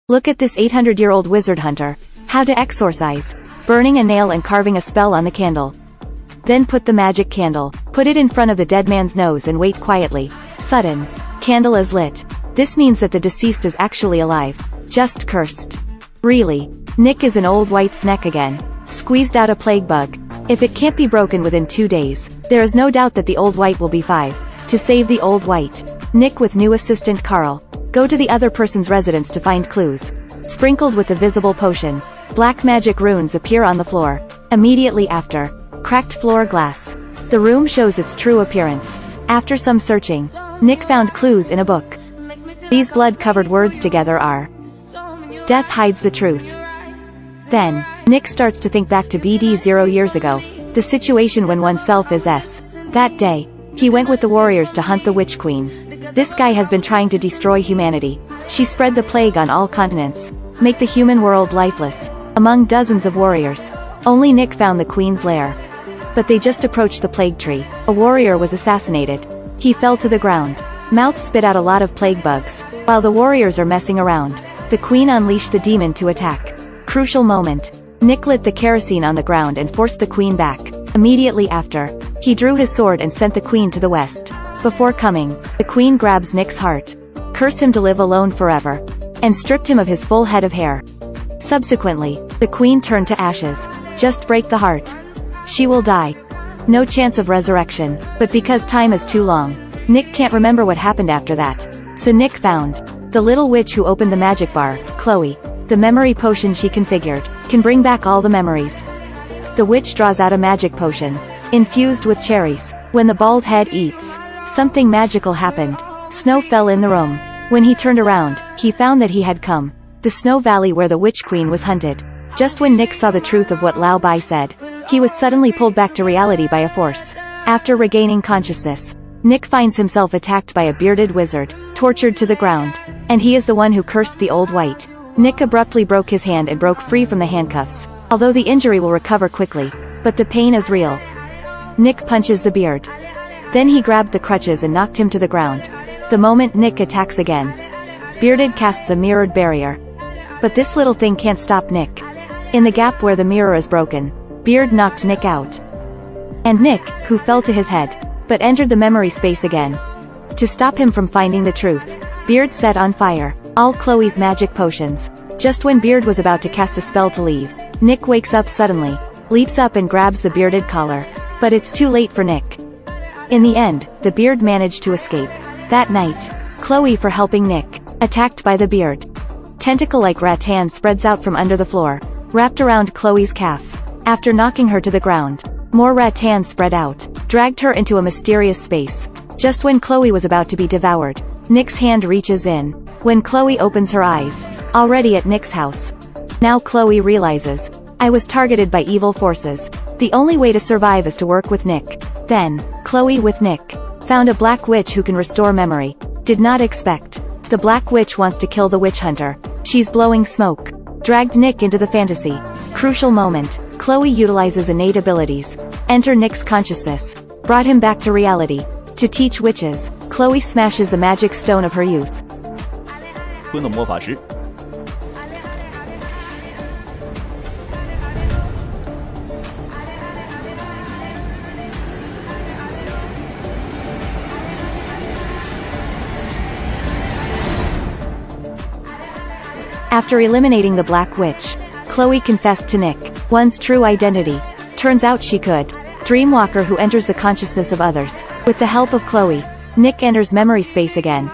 Look at this 800-year-old wizard hunter. How to exorcise. Burning a nail and carving a spell on the candle. Then put the magic candle. Put it in front of the dead man's nose and wait quietly. Sudden. Candle is lit. This means that the deceased is actually alive. Just cursed. Really. Nick is an old white's neck again. Squeezed out a plague bug. If it can't be broken within 2 days, there is no doubt that the old white will be 5. To save the old white, Nick with new assistant Carl. Go to the other person's residence to find clues. Sprinkled with the visible potion. Black magic runes appear on the floor. Immediately after. Cracked floor glass. The room shows its true appearance. After some searching, Nick found clues in a book. These blood-covered words together are: Death hides the truth. Then, Nick starts to think back to BD 0 years ago, the situation when oneself is S. That day, he went with the warriors to hunt the Witch Queen. This guy has been trying to destroy humanity. She spread the plague on all continents, make the human world lifeless. Among dozens of warriors, only Nick found the Queen's lair. But they just approached the plague tree. A warrior was assassinated. He fell to the ground. Mouth spit out a lot of plague bugs. While the warriors are messing around, the Queen unleashed the demon to attack. Crucial moment. Nick lit the kerosene on the ground and forced the Queen back. Immediately after, he drew his sword and sent the Queen to the west. Before coming, the Queen grabs Nick's heart, cursed him to live alone forever, and stripped him of his full head of hair. Subsequently, the Queen turned to ashes. Just break the heart. She will die. No chance of resurrection, but because time is too long, Nick can't remember what happened after that. So Nick found the little witch who opened the magic bar, Chloe. The memory potion she configured can bring back all the memories. The witch draws out a magic potion, infused with cherries. When the bald head eats, something magical happened. Snow fell in the room. When he turned around, he found that he had come the snow valley where the Witch Queen was hunted. Just when Nick saw the truth of what Lao Bai said, he was suddenly pulled back to reality by a force. After regaining consciousness, Nick finds himself attacked by a bearded wizard, tortured to the ground, and he is the one who cursed the old white. Nick abruptly broke his hand and broke free from the handcuffs, although the injury will recover quickly, but the pain is real. Nick punches the beard. Then he grabbed the crutches and knocked him to the ground. The moment Nick attacks again, Bearded casts a mirrored barrier. But this little thing can't stop Nick. In the gap where the mirror is broken, Beard knocked Nick out. And Nick, who fell to his head, but entered the memory space again. To stop him from finding the truth, Beard set on fire all Chloe's magic potions. Just when Beard was about to cast a spell to leave, Nick wakes up suddenly, leaps up and grabs the bearded collar. But it's too late for Nick. In the end, the Beard managed to escape. That night, Chloe, for helping Nick, attacked by the Beard. Tentacle-like rattan spreads out from under the floor, wrapped around Chloe's calf. After knocking her to the ground, more rattan spread out, dragged her into a mysterious space. Just when Chloe was about to be devoured, Nick's hand reaches in. When Chloe opens her eyes, already at Nick's house. Now Chloe realizes, I was targeted by evil forces. The only way to survive is to work with Nick. Then, Chloe with Nick found a black witch who can restore memory. Did not expect. The black witch wants to kill the witch hunter. She's blowing smoke. Dragged Nick into the fantasy. Crucial moment. Chloe utilizes innate abilities. Enter Nick's consciousness. Brought him back to reality. To teach witches, Chloe smashes the magic stone of her youth. After eliminating the Black Witch, Chloe confessed to Nick one's true identity. Turns out she could. Dreamwalker who enters the consciousness of others. With the help of Chloe, Nick enters memory space again.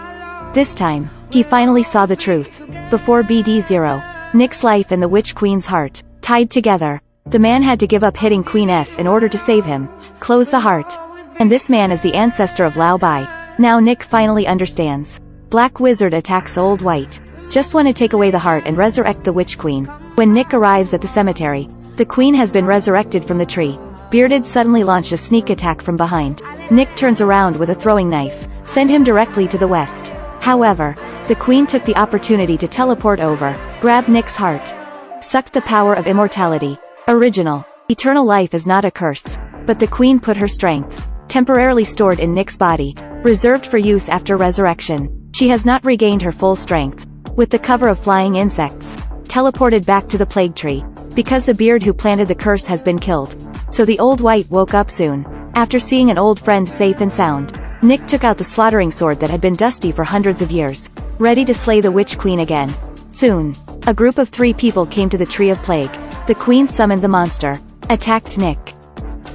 This time, he finally saw the truth. Before BD0, Nick's life and the Witch Queen's heart, tied together. The man had to give up hitting Queen S in order to save him. Close the heart. And this man is the ancestor of Lao Bai. Now Nick finally understands. Black Wizard attacks Old White. Just want to take away the heart and resurrect the Witch Queen. When Nick arrives at the cemetery, the Queen has been resurrected from the tree. Bearded suddenly launched a sneak attack from behind. Nick turns around with a throwing knife. Send him directly to the west. However, the Queen took the opportunity to teleport over, grab Nick's heart. Sucked the power of immortality. Original. Eternal life is not a curse. But the Queen put her strength, temporarily stored in Nick's body, reserved for use after resurrection. She has not regained her full strength. with the cover of flying insects, teleported back to the plague tree, because the beard who planted the curse has been killed. So the old wight woke up soon. After seeing an old friend safe and sound, Nick took out the slaughtering sword that had been dusty for hundreds of years, ready to slay the witch queen again. Soon, a group of 3 people came to the Tree of Plague. The queen summoned the monster, attacked Nick.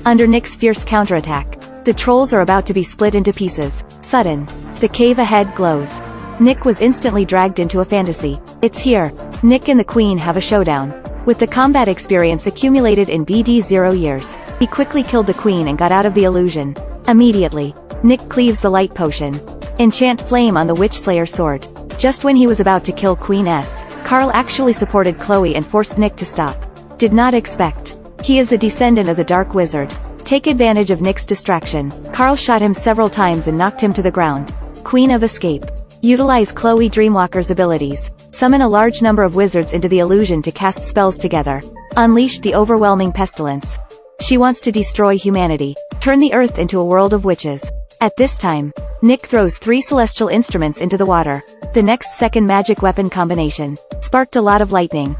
Under Nick's fierce counterattack, the trolls are about to be split into pieces. Sudden, the cave ahead glows. Nick was instantly dragged into a fantasy. It's here. Nick and the queen have a showdown. With the combat experience accumulated in BD0 years, he quickly killed the queen and got out of the illusion. Immediately, Nick cleaves the light potion. Enchant flame on the witch slayer sword. Just when he was about to kill Queen S, Carl actually supported Chloe and forced Nick to stop. Did not expect. He is the descendant of the Dark Wizard. Take advantage of Nick's distraction. Carl shot him several times and knocked him to the ground. Queen of Escape. Utilize Chloe Dreamwalker's abilities. Summon a large number of wizards into the illusion to cast spells together. Unleash the overwhelming pestilence. She wants to destroy humanity. Turn the earth into a world of witches. At this time, Nick throws 3 celestial instruments into the water. The next second magic weapon combination sparked a lot of lightning.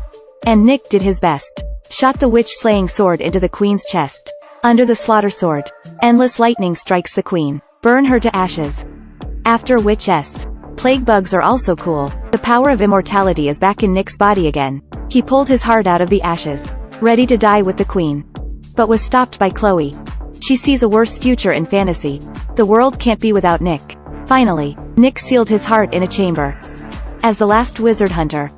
And Nick did his best. Shot the witch-slaying sword into the queen's chest. Under the slaughter sword, endless lightning strikes the queen. Burn her to ashes. After Witch S. Plague bugs are also cool. The power of immortality is back in Nick's body again. He pulled his heart out of the ashes, ready to die with the queen. But was stopped by Chloe. She sees a worse future in fantasy. The world can't be without Nick. Finally, Nick sealed his heart in a chamber. As the last wizard hunter,